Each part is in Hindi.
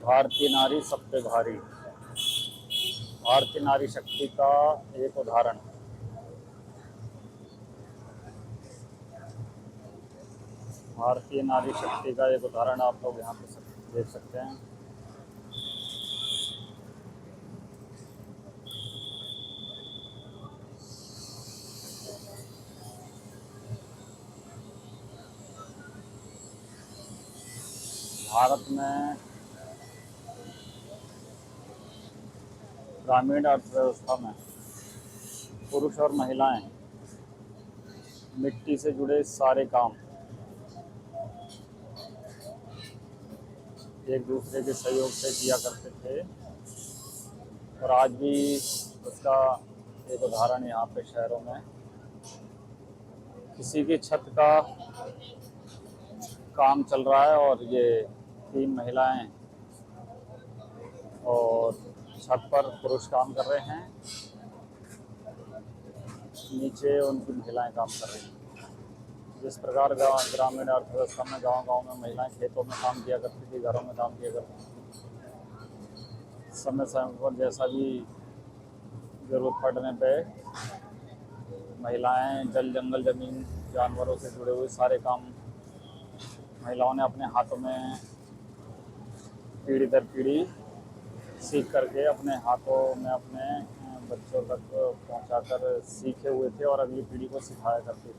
भारतीय नारी सब पे भारी। भारतीय नारी शक्ति का एक उदाहरण। भारतीय नारी शक्ति का एक उदाहरण आप लोग यहाँ पे देख सकते हैं। भारत में ग्रामीण अर्थव्यवस्था में पुरुष और महिलाएं मिट्टी से जुड़े सारे काम एक दूसरे के सहयोग से किया करते थे, और आज भी उसका एक उदाहरण यहाँ पे शहरों में किसी की छत का काम चल रहा है और ये 3 महिलाएं और छत पर पुरुष काम कर रहे हैं, नीचे उनकी महिलाएं काम कर रही हैं। जिस प्रकार ग्रामीण अर्थव्यवस्था में गांव-गांव में महिलाएं खेतों में काम किया करती थी, घरों में काम किया करती थी, समय समय पर जैसा भी ज़रूरत पड़ने पे महिलाएं जल जंगल ज़मीन जानवरों से जुड़े हुए सारे काम महिलाओं ने अपने हाथों में पीढ़ी दर पीढ़ी सीख करके अपने हाथों में अपने बच्चों तक पहुंचाकर सीखे हुए थे और अगली पीढ़ी को सिखाया करते थे।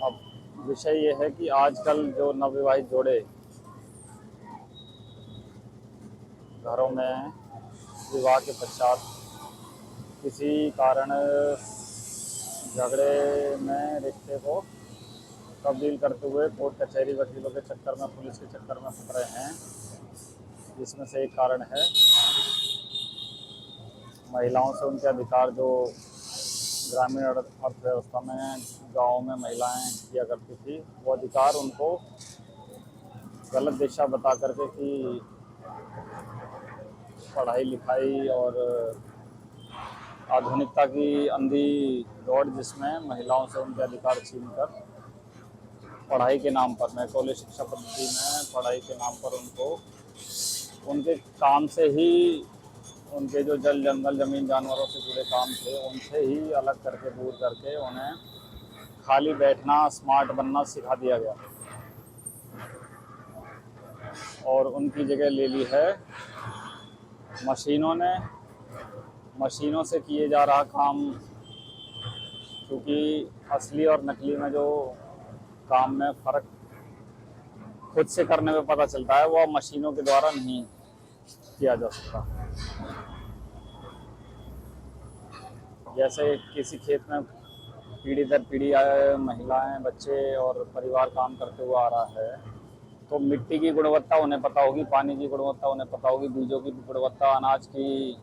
अब विषय ये है कि आजकल जो नवविवाहित जोड़े घरों में विवाह के पश्चात किसी कारण झगड़े में रिश्ते को तब्दील करते हुए कोर्ट कचहरी वकीलों के चक्कर में, पुलिस के चक्कर में फंस रहे हैं, जिसमें से एक कारण है महिलाओं से उनके अधिकार जो ग्रामीण अर्थव्यवस्था में गाँव में महिलाएं किया करती थी, वो अधिकार उनको गलत दिशा बता करके कि पढ़ाई लिखाई और आधुनिकता की अंधी दौड़ जिसमें महिलाओं से उनके अधिकार छीनकर पढ़ाई के नाम पर, मैं कॉलेज शिक्षा पद्धति में पढ़ाई के नाम पर उनको उनके काम से ही, उनके जो जल जंगल ज़मीन जानवरों से जुड़े काम थे उनसे ही अलग करके, दूर करके उन्हें खाली बैठना, स्मार्ट बनना सिखा दिया गया और उनकी जगह ले ली है मशीनों ने। मशीनों से किए जा रहा काम, क्योंकि असली और नकली में जो काम में फ़र्क खुद से करने में पता चलता है, वो मशीनों के द्वारा नहीं किया जा सकता। जैसे किसी खेत में पीढ़ी दर पीढ़ी महिलाएं, बच्चे और परिवार काम करते हुआ आ रहा है, तो मिट्टी की गुणवत्ता उन्हें पता होगी, पानी की गुणवत्ता उन्हें पता होगी, बीजों की गुणवत्ता, अनाज की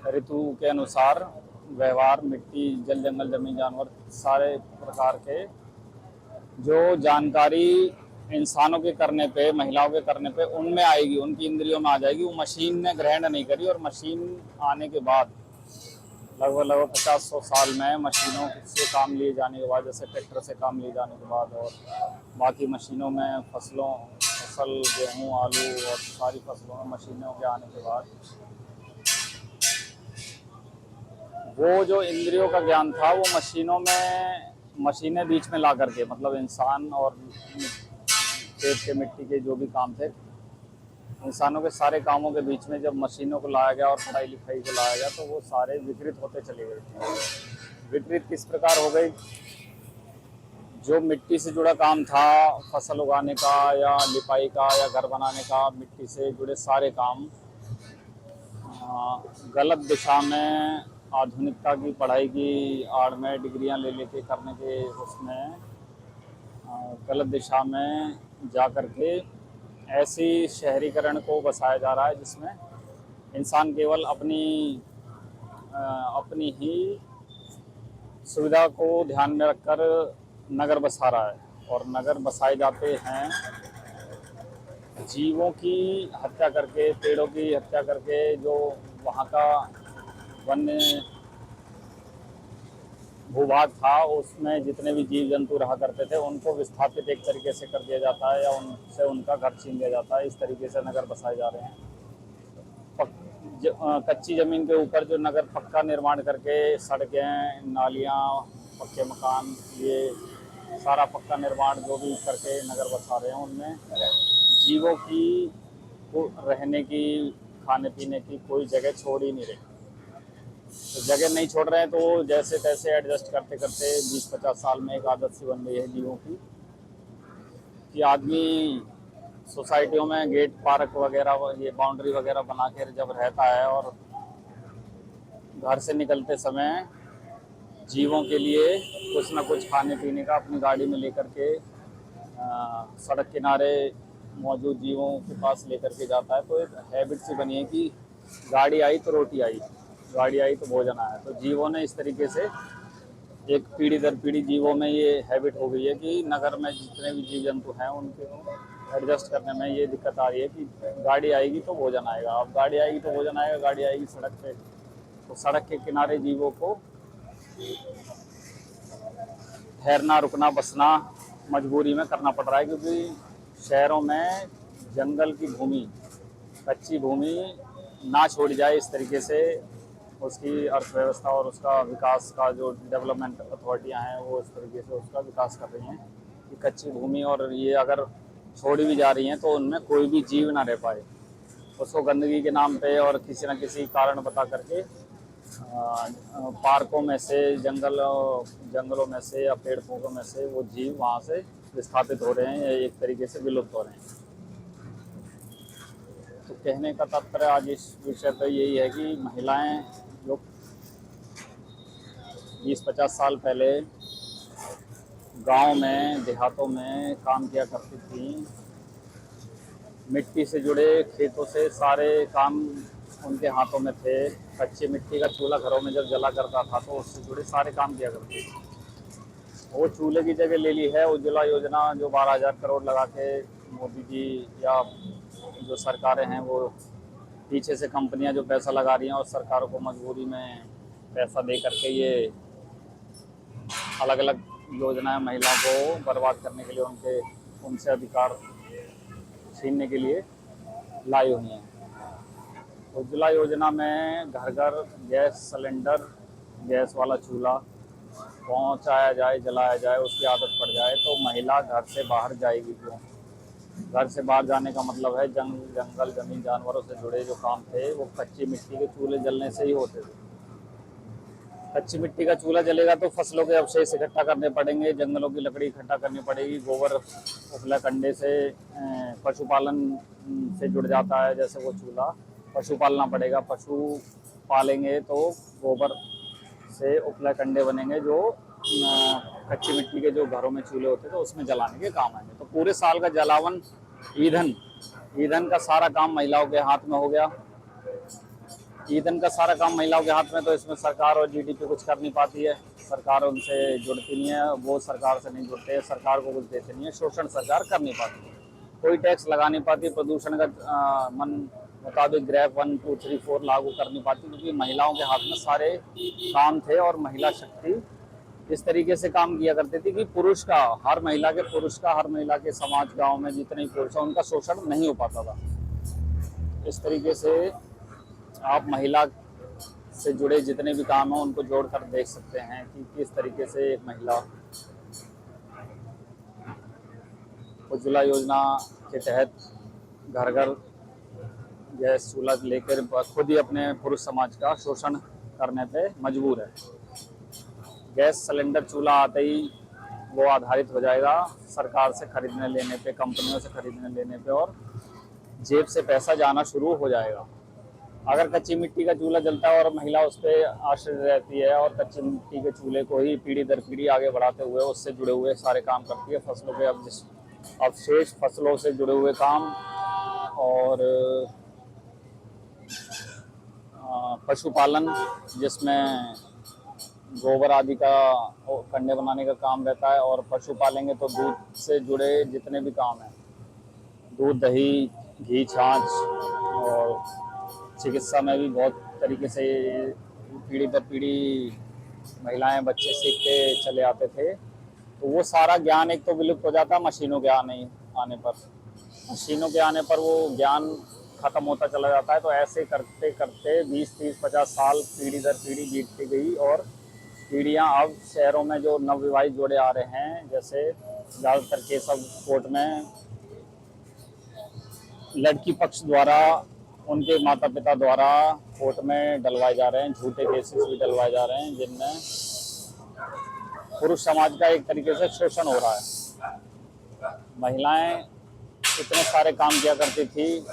ऋतु के अनुसार व्यवहार, मिट्टी, जल जंगल ज़मीन जानवर, सारे प्रकार के जो जानकारी इंसानों के करने पे, महिलाओं के करने पे उनमें आएगी, उनकी इंद्रियों में आ जाएगी। वो मशीन ने ग्रहण नहीं करी, और मशीन आने के बाद लगभग 50-100 साल में मशीनों से काम लिए जाने के बाद, जैसे ट्रैक्टर से काम लिए जाने के बाद और बाकी मशीनों में फसल, गेहूँ, आलू और सारी फसलों में मशीनों के आने के बाद वो जो इंद्रियों का ज्ञान था वो मशीनों में, मशीनें बीच में ला करके, मतलब इंसान और खेत के मिट्टी के जो भी काम थे, इंसानों के सारे कामों के बीच में जब मशीनों को लाया गया और पढ़ाई लिखाई को लाया गया, तो वो सारे विकृत होते चले गए। विकृत किस प्रकार हो गई? जो मिट्टी से जुड़ा काम था, फसल उगाने का या लिपाई का या घर बनाने का, मिट्टी से जुड़े सारे काम गलत दिशा में आधुनिकता की पढ़ाई की आड़ में डिग्रियां ले लेके करने के उसमें गलत दिशा में जा कर के ऐसी शहरीकरण को बसाया जा रहा है जिसमें इंसान केवल अपनी ही सुविधा को ध्यान में रखकर नगर बसा रहा है, और नगर बसाए जाते हैं जीवों की हत्या करके, पेड़ों की हत्या करके, जो वहाँ का वन्य भूभाग था उसमें जितने भी जीव जंतु रहा करते थे उनको विस्थापित एक तरीके से कर दिया जाता है या उनसे उनका घर छीन लिया जाता है। इस तरीके से नगर बसाए जा रहे हैं। कच्ची ज़मीन के ऊपर जो नगर पक्का निर्माण करके सड़कें, नालियाँ, पक्के मकान, ये सारा पक्का निर्माण जो भी करके नगर बसा रहे हैं, उनमें जीवों की को रहने की, खाने पीने की कोई जगह छोड़ ही नहीं रही। तो जगह नहीं छोड़ रहे हैं तो वो जैसे तैसे एडजस्ट करते करते 20-50 साल में एक आदत सी बन गई है जीवों की कि आदमी सोसाइटियों में गेट, पार्क वगैरह, ये बाउंड्री वगैरह बना कर जब रहता है और घर से निकलते समय जीवों के लिए कुछ ना कुछ खाने पीने का अपनी गाड़ी में लेकर के सड़क किनारे मौजूद जीवों के पास लेकर के जाता है। तो एक हैबिट सी बनी है कि गाड़ी आई तो रोटी आई, गाड़ी आई तो भोजन आया। तो जीवों ने इस तरीके से एक पीढ़ी दर पीढ़ी जीवों में ये हैबिट हो गई है कि नगर में जितने भी जीव जंतु हैं उनके एडजस्ट करने में ये दिक्कत आ रही है कि गाड़ी आएगी तो भोजन आएगा। अब गाड़ी आएगी तो भोजन आएगा, गाड़ी आएगी सड़क पे, तो सड़क के किनारे जीवों को ठहरना, रुकना, बसना मजबूरी में करना पड़ रहा है क्योंकि शहरों में जंगल की भूमि, कच्ची भूमि ना छोड़ी जाए। इस तरीके से उसकी अर्थव्यवस्था और उसका विकास का जो डेवलपमेंट अथॉरिटियाँ हैं वो इस तरीके से उसका विकास कर रही हैं कि कच्ची भूमि और ये अगर छोड़ी भी जा रही हैं तो उनमें कोई भी जीव ना रह पाए। उसको गंदगी के नाम पे और किसी न किसी कारण बता करके पार्कों में से, जंगलों में से या पेड़ पौधों में से वो जीव वहाँ से विस्थापित हो रहे हैं या एक तरीके से विलुप्त हो रहे हैं। तो कहने का तात्पर्य आज इस विषय पर यही है कि महिलाएं जो 20-50 साल पहले गांव में, देहातों में काम किया करती थी, मिट्टी से जुड़े खेतों से सारे काम उनके हाथों में थे। कच्ची मिट्टी का चूल्हा घरों में जब जला करता था तो उससे जुड़े सारे काम किया करते थे। वो चूल्हे की जगह ले ली है उज्ज्वला योजना, जो 12,000 करोड़ लगा के मोदी जी या जो सरकारें हैं वो पीछे से कंपनियां जो पैसा लगा रही हैं और सरकारों को मजबूरी में पैसा दे करके ये अलग अलग योजनाएं महिलाओं को बर्बाद करने के लिए, उनसे अधिकार छीनने के लिए लाई हुई हैं। उज्ज्वला योजना में घर घर गैस सिलेंडर, गैस वाला चूल्हा पहुंचाया जाए, जलाया जाए, उसकी आदत पड़ जाए तो महिला घर से बाहर जाएगी क्यों? घर से बाहर जाने का मतलब है जंगल, जमीन, जानवरों से जुड़े जो काम थे वो कच्ची मिट्टी के चूल्हे जलने से ही होते थे। कच्ची मिट्टी का चूल्हा जलेगा तो फसलों के अवशेष इकट्ठा करने पड़ेंगे, जंगलों की लकड़ी इकट्ठा करनी पड़ेगी, गोबर, उपला कंडे से, पशुपालन से जुड़ जाता है। जैसे वो चूल्हा पशु पालना पड़ेगा, पशु पालेंगे तो गोबर से उपला कंडे बनेंगे जो कच्ची मिट्टी के जो घरों में चूल्हे होते थे उसमें जलाने के काम आएंगे। तो पूरे साल का जलावन, ईंधन ईंधन का सारा काम महिलाओं के हाथ में हो गया। ईंधन का सारा काम महिलाओं के हाथ में, तो इसमें सरकार और जीडीपी कुछ कर नहीं पाती है। सरकार उनसे जुड़ती नहीं है, वो सरकार से नहीं जुड़ते, सरकार को कुछ देते नहीं है, शोषण सरकार कर नहीं पाती है, कोई टैक्स लगा नहीं पाती, प्रदूषण का मन मुताबिक ग्रैफ 1, 2, 3, 4 लागू कर नहीं पाती क्योंकि महिलाओं के हाथ में सारे काम थे। और महिला शक्ति इस तरीके से काम किया करती थी कि पुरुष का, हर महिला के समाज, गाँव में जितने पुरुष हैं उनका शोषण नहीं हो पाता था। इस तरीके से आप महिला से जुड़े जितने भी काम हैं उनको जोड़कर देख सकते हैं कि किस तरीके से एक महिला उज्ज्वला योजना के तहत घर घर गैस चूल्हा लेकर खुद ही अपने पुरुष समाज का शोषण करने पे मजबूर है। गैस सिलेंडर चूल्हा आते ही वो आधारित हो जाएगा सरकार से खरीदने लेने पे, कंपनियों से खरीदने लेने पे, और जेब से पैसा जाना शुरू हो जाएगा। अगर कच्ची मिट्टी का चूल्हा जलता है और महिला उस पर आश्रित रहती है और कच्ची मिट्टी के चूल्हे को ही पीढ़ी दर पीढ़ी आगे बढ़ाते हुए उससे जुड़े हुए सारे काम करती है, फसलों के अवशेष, फसलों से जुड़े हुए काम और पशुपालन जिसमें गोबर आदि का कंडे बनाने का काम रहता है, और पशु पालेंगे तो दूध से जुड़े जितने भी काम हैं, दूध, दही, घी, छाछ, और चिकित्सा में भी बहुत तरीके से पीढ़ी दर पीढ़ी महिलाएं बच्चे सीख के चले आते थे, तो वो सारा ज्ञान एक तो विलुप्त हो जाता मशीनों के आने पर। मशीनों के आने पर वो ज्ञान खत्म होता चला जाता है। तो ऐसे करते करते 20, 30, 50 साल पीढ़ी दर पीढ़ी बीतती गई, और पीढ़ियां अब शहरों में जो नवविवाहित जोड़े आ रहे हैं, जैसे ज़्यादातर केस अब कोर्ट में लड़की पक्ष द्वारा उनके माता पिता द्वारा कोर्ट में डलवाए जा रहे हैं, झूठे केसेस भी डलवाए जा रहे हैं, जिनमें पुरुष समाज का एक तरीके से शोषण हो रहा है। महिलाएं इतने सारे काम किया करती थी,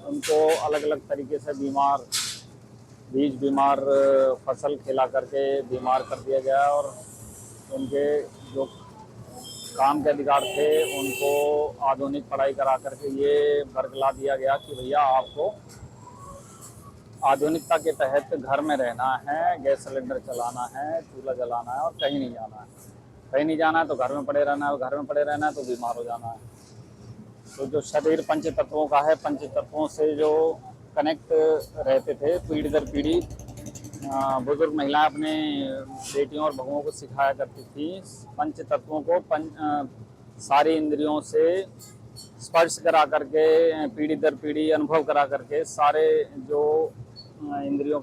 उनको अलग अलग तरीके से बीमार फसल खिला करके बीमार कर दिया गया, और उनके जो काम के अधिकार थे उनको आधुनिक पढ़ाई करा करके ये बरगला दिया गया कि भैया आपको आधुनिकता के तहत घर में रहना है, गैस सिलेंडर चलाना है, चूल्हा जलाना है, और कहीं नहीं जाना है। कहीं नहीं जाना है तो घर में पड़े रहना है, और घर में पड़े रहना है तो बीमार हो जाना है। तो जो शरीर पंच तत्वों का है, पंच तत्वों से जो कनेक्ट रहते थे पीढ़ी दर पीढ़ी, बुजुर्ग महिलाएं अपने बेटियों और बहुओं को सिखाया करती थी पंच तत्वों को सारी इंद्रियों से स्पर्श करा करके, पीढ़ी दर पीढ़ी अनुभव करा करके, सारे जो इंद्रियों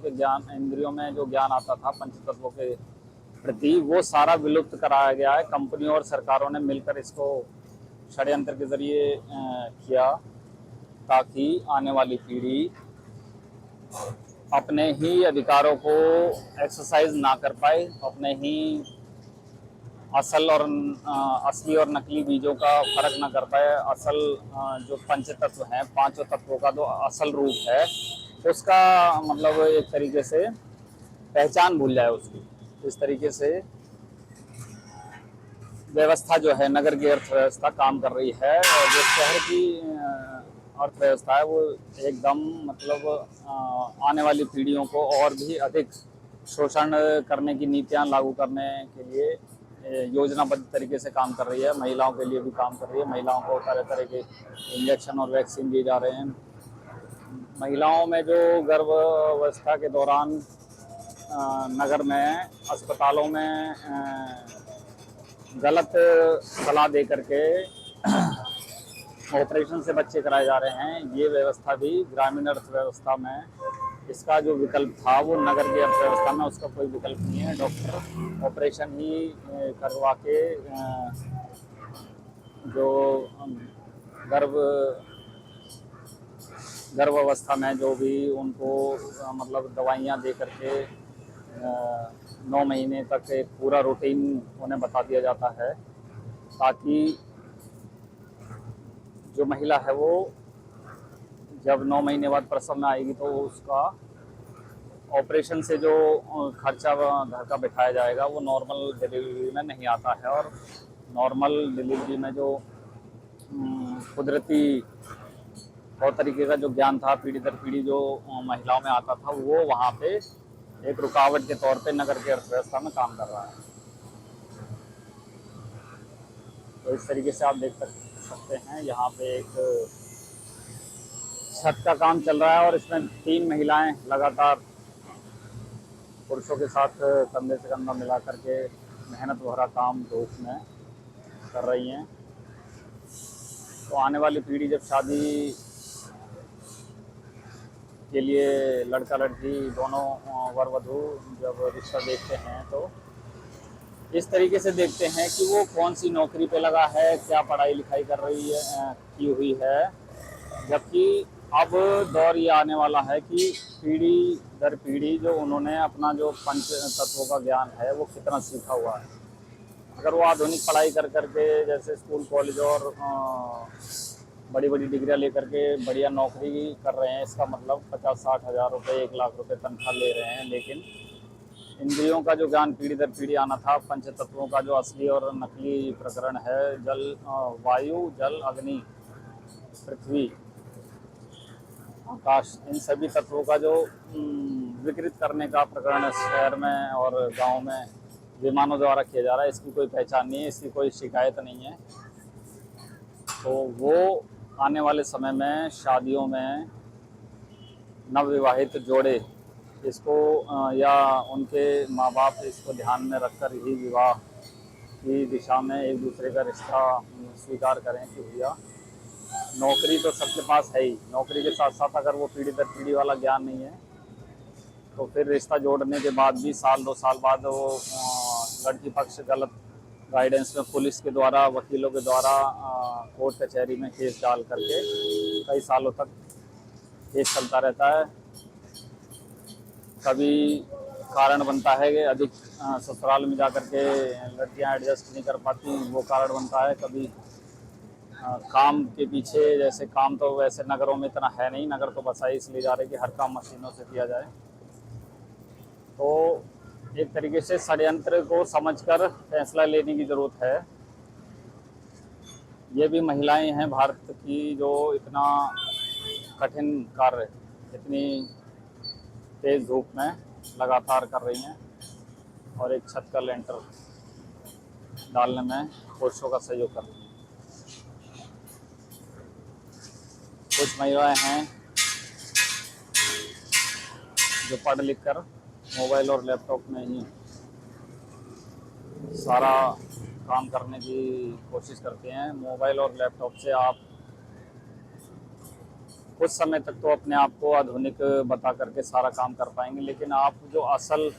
में जो ज्ञान आता था पंच तत्वों के प्रति, वो सारा विलुप्त कराया गया है। कंपनियों और सरकारों ने मिलकर इसको षड्यंत्र के जरिए किया, ताकि आने वाली पीढ़ी अपने ही अधिकारों को एक्सरसाइज ना कर पाए, अपने ही असली और नकली बीजों का फर्क ना कर पाए, असल जो पंच तत्व हैं, पांचों तत्वों का जो असल रूप है, उसका मतलब एक तरीके से पहचान भूल जाए उसकी। इस तरीके से व्यवस्था जो है, नगर की अर्थव्यवस्था काम कर रही है, और जो शहर की अर्थव्यवस्था है वो एकदम मतलब आने वाली पीढ़ियों को और भी अधिक शोषण करने की नीतियां लागू करने के लिए योजनाबद्ध तरीके से काम कर रही है। महिलाओं के लिए भी काम कर रही है। महिलाओं को तरह तरह के इंजेक्शन और वैक्सीन दिए जा रहे हैं। महिलाओं में जो गर्भावस्था के दौरान नगर में अस्पतालों में गलत सलाह दे करके ऑपरेशन से बच्चे कराए जा रहे हैं, ये व्यवस्था भी ग्रामीण अर्थव्यवस्था में इसका जो विकल्प था, वो नगर की अर्थव्यवस्था में उसका कोई विकल्प नहीं है। डॉक्टर ऑपरेशन ही करवा के जो गर्भावस्था में जो भी उनको मतलब दवाइयाँ दे करके 9 महीने तक एक पूरा रूटीन उन्हें बता दिया जाता है, ताकि जो महिला है वो जब 9 महीने बाद प्रसव में आएगी तो उसका ऑपरेशन से जो खर्चा घर का बिठाया जाएगा वो नॉर्मल डिलीवरी में नहीं आता है। और नॉर्मल डिलीवरी में जो कुदरती और तरीके का जो ज्ञान था पीढ़ी दर पीढ़ी जो महिलाओं में आता था, वो वहाँ पे एक रुकावट के तौर पे नगर की अर्थव्यवस्था में काम कर रहा है। तो इस तरीके से आप देख सकते हैं, यहाँ पे एक छत का काम चल रहा है, और इसमें 3 महिलाएं लगातार पुरुषों के साथ कंधे से कंधा मिला करके मेहनत भरा काम धूप में कर रही हैं। तो आने वाली पीढ़ी जब शादी के लिए लड़का लड़की दोनों वर वधू जब रिश्ता देखते हैं, तो इस तरीके से देखते हैं कि वो कौन सी नौकरी पे लगा है, क्या पढ़ाई लिखाई कर रही है की हुई है। जबकि अब दौर ये आने वाला है कि पीढ़ी दर पीढ़ी जो उन्होंने अपना जो पंच तत्वों का ज्ञान है वो कितना सीखा हुआ है। अगर वो आधुनिक पढ़ाई कर करके जैसे स्कूल कॉलेज और बड़ी बड़ी डिग्रियां लेकर के बढ़िया नौकरी कर रहे हैं, इसका मतलब 50-60 हज़ार रुपये 1 लाख रुपए तनख्वाह ले रहे हैं, लेकिन इंद्रियों का जो ज्ञान पीढ़ी दर पीढ़ी आना था, पंच तत्वों का जो असली और नकली प्रकरण है, वायु, जल, अग्नि, पृथ्वी, आकाश, इन सभी तत्वों का जो विकृत करने का प्रकरण शहर में और गांव में विमानों द्वारा किया जा रहा है, इसकी कोई पहचान नहीं है, इसकी कोई शिकायत नहीं है। तो वो आने वाले समय में शादियों में नवविवाहित जोड़े इसको या उनके माँ बाप इसको ध्यान में रखकर ही विवाह की दिशा में एक दूसरे का रिश्ता स्वीकार करें कि भैया नौकरी तो सबके पास है ही, नौकरी के साथ साथ अगर वो पीढ़ी दर पीढ़ी वाला ज्ञान नहीं है तो फिर रिश्ता जोड़ने के बाद भी साल 2 साल बाद वो लड़की पक्ष गलत गाइडेंस में पुलिस के द्वारा, वकीलों के द्वारा कोर्ट कचहरी में केस डाल करके कई सालों तक केस चलता रहता है। कभी कारण बनता है कि अधिक ससुराल में जा कर के लड़कियां एडजस्ट नहीं कर पाती, वो कारण बनता है। कभी काम के पीछे, जैसे काम तो वैसे नगरों में इतना है नहीं, नगर तो बसाई इसलिए जा रहे कि हर काम मशीनों से किया जाए। तो एक तरीके से षड्यंत्र को समझकर फैसला लेने की ज़रूरत है। ये भी महिलाएं हैं भारत की जो इतना कठिन कार्य इतनी तेज़ धूप में लगातार कर रही हैं और एक छत का लेंटर डालने में पुरुषों का सहयोग करती हैं। कुछ महिलाएं हैं जो पढ़ लिख कर मोबाइल और लैपटॉप में ही सारा काम करने की कोशिश करते हैं। मोबाइल और लैपटॉप से आप कुछ समय तक तो अपने आप को आधुनिक बता करके सारा काम कर पाएंगे, लेकिन आप जो असल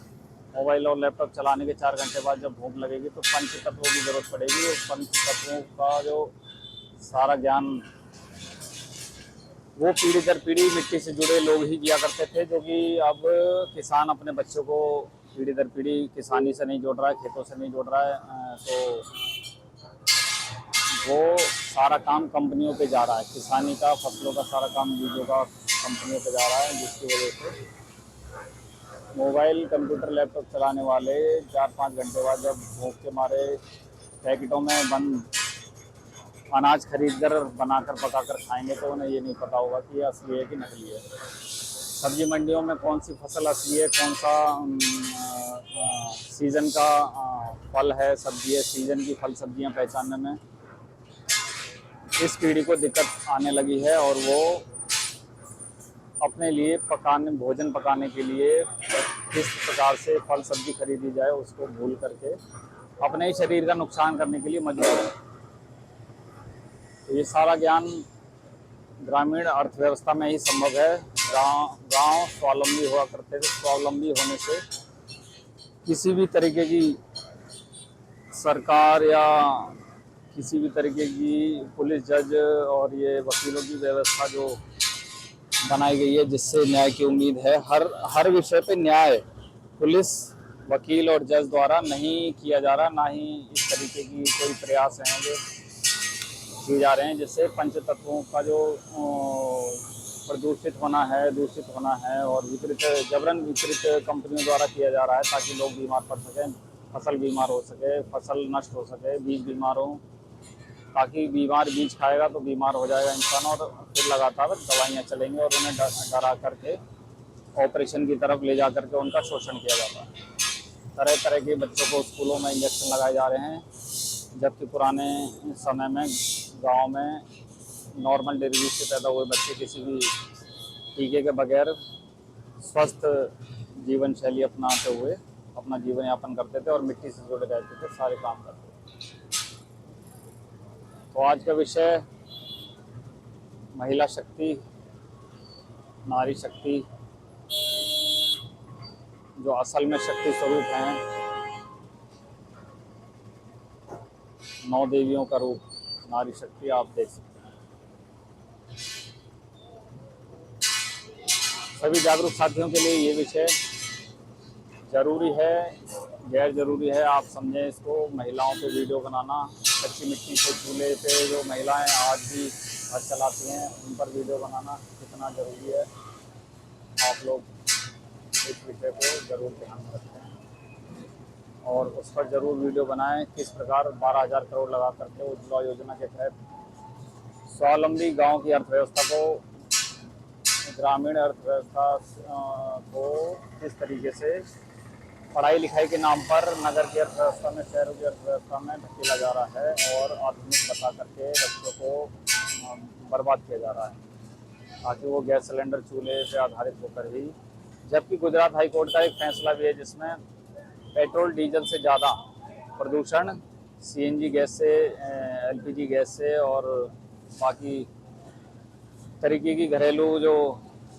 मोबाइल और लैपटॉप चलाने के 4 घंटे बाद जब भूख लगेगी तो पंच तत्वों की ज़रूरत पड़ेगी। और पंच तत्वों का जो सारा ज्ञान वो पीढ़ी दर पीढ़ी मिट्टी से जुड़े लोग ही किया करते थे, जो कि अब किसान अपने बच्चों को पीढ़ी दर पीढ़ी किसानी से नहीं जोड़ रहा है, खेतों से नहीं जोड़ रहा है। तो वो सारा काम कंपनियों पे जा रहा है, किसानी का, फसलों का सारा काम बीजों का कंपनियों पे जा रहा है, जिसकी वजह से मोबाइल कंप्यूटर लैपटॉप चलाने वाले 4-5 घंटे बाद जब भूख के मारे पैकेटों में बंद अनाज खरीद कर बनाकर पकाकर खाएंगे तो उन्हें ये नहीं पता होगा कि ये असली है कि नकली है। सब्जी मंडियों में कौन सी फसल असली है, कौन सा सीज़न का फल है, सब्जी है, सीज़न की फल सब्जियां पहचानने में इस पीढ़ी को दिक्कत आने लगी है। और वो अपने लिए भोजन पकाने के लिए किस प्रकार से फल सब्जी खरीदी जाए उसको भूल करके अपने ही शरीर का नुकसान करने के लिए मजबूर है। तो ये सारा ज्ञान ग्रामीण अर्थव्यवस्था में ही संभव है। गांव स्वावलंबी हुआ करते थे, स्वावलंबी होने से किसी भी तरीके की सरकार या किसी भी तरीके की पुलिस, जज और ये वकीलों की व्यवस्था जो बनाई गई है जिससे न्याय की उम्मीद है, हर हर विषय पे न्याय पुलिस, वकील और जज द्वारा नहीं किया जा रहा। ना ही इस तरीके की कोई प्रयास हैं जो किए जा रहे हैं जिससे पंच तत्वों का जो प्रदूषित होना है, दूषित होना है और जबरन विपरीत कंपनियों द्वारा किया जा रहा है ताकि लोग बीमार पड़ सकें, फसल बीमार हो सके, फसल नष्ट हो सके, बीज बीमार हो, ताकि बीमार बीज खाएगा तो बीमार हो जाएगा इंसान और फिर लगातार दवाइयाँ चलेंगी और उन्हें डरा करके ऑपरेशन की तरफ ले जा करके उनका शोषण किया जाता है। तरह तरह के बच्चों को स्कूलों में इंजेक्शन लगाए जा रहे हैं, जबकि पुराने समय में गांव में नॉर्मल डिलीवरी से पैदा हुए बच्चे किसी भी टीके के बगैर स्वस्थ जीवन शैली अपनाते हुए अपना जीवन यापन करते थे और मिट्टी से जुड़े रहते थे, सारे काम करते थे। तो आज का विषय महिला शक्ति, नारी शक्ति, जो असल में शक्ति स्वरूप हैं, 9 देवियों का रूप नारी शक्ति आप देख सकते हैं। सभी जागरूक साथियों के लिए ये विषय जरूरी है, गैर जरूरी है, आप समझें इसको। महिलाओं पे वीडियो बनाना, कच्ची मिट्टी से चूल्हे पे जो महिलाएं आज भी घर चलाती हैं उन पर वीडियो बनाना कितना ज़रूरी है, आप लोग इस विषय को ज़रूर ध्यान में रखें और उस पर ज़रूर वीडियो बनाएं। किस प्रकार 12,000 करोड़ लगा करके उज्ज्वला योजना के तहत स्वावलंबी गांव की अर्थव्यवस्था को, ग्रामीण अर्थव्यवस्था को किस तरीके से पढ़ाई लिखाई के नाम पर नगर की अर्थव्यवस्था में, शहरों की अर्थव्यवस्था में धकेला जा रहा है और आधुनिक बता करके बच्चों को बर्बाद किया जा रहा है ताकि वो गैस सिलेंडर चूल्हे पे आधारित होकर ही जबकि गुजरात हाई कोर्ट का एक फैसला भी है जिसमें पेट्रोल डीजल से ज़्यादा प्रदूषण सीएनजी गैस से, एलपीजी गैस से और बाकी तरीके की घरेलू जो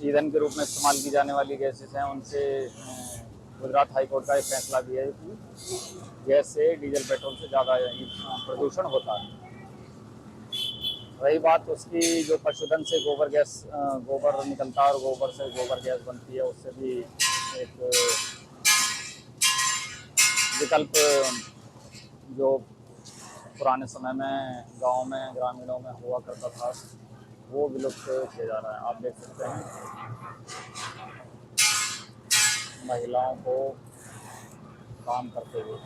ईंधन के रूप में इस्तेमाल की जाने वाली गैसेस हैं उनसे गुजरात हाई कोर्ट का एक फैसला भी है कि गैस से डीजल पेट्रोल से ज़्यादा प्रदूषण होता है। रही बात उसकी जो पशुधन से गोबर गैस, गोबर निकलता है और गोबर से गोबर गैस बनती है, उससे भी एक विकल्प जो पुराने समय में गांव में ग्रामीणों में हुआ करता था वो विलुप्त किया जा रहा है। आप देख सकते हैं महिलाओं को काम करते हुए।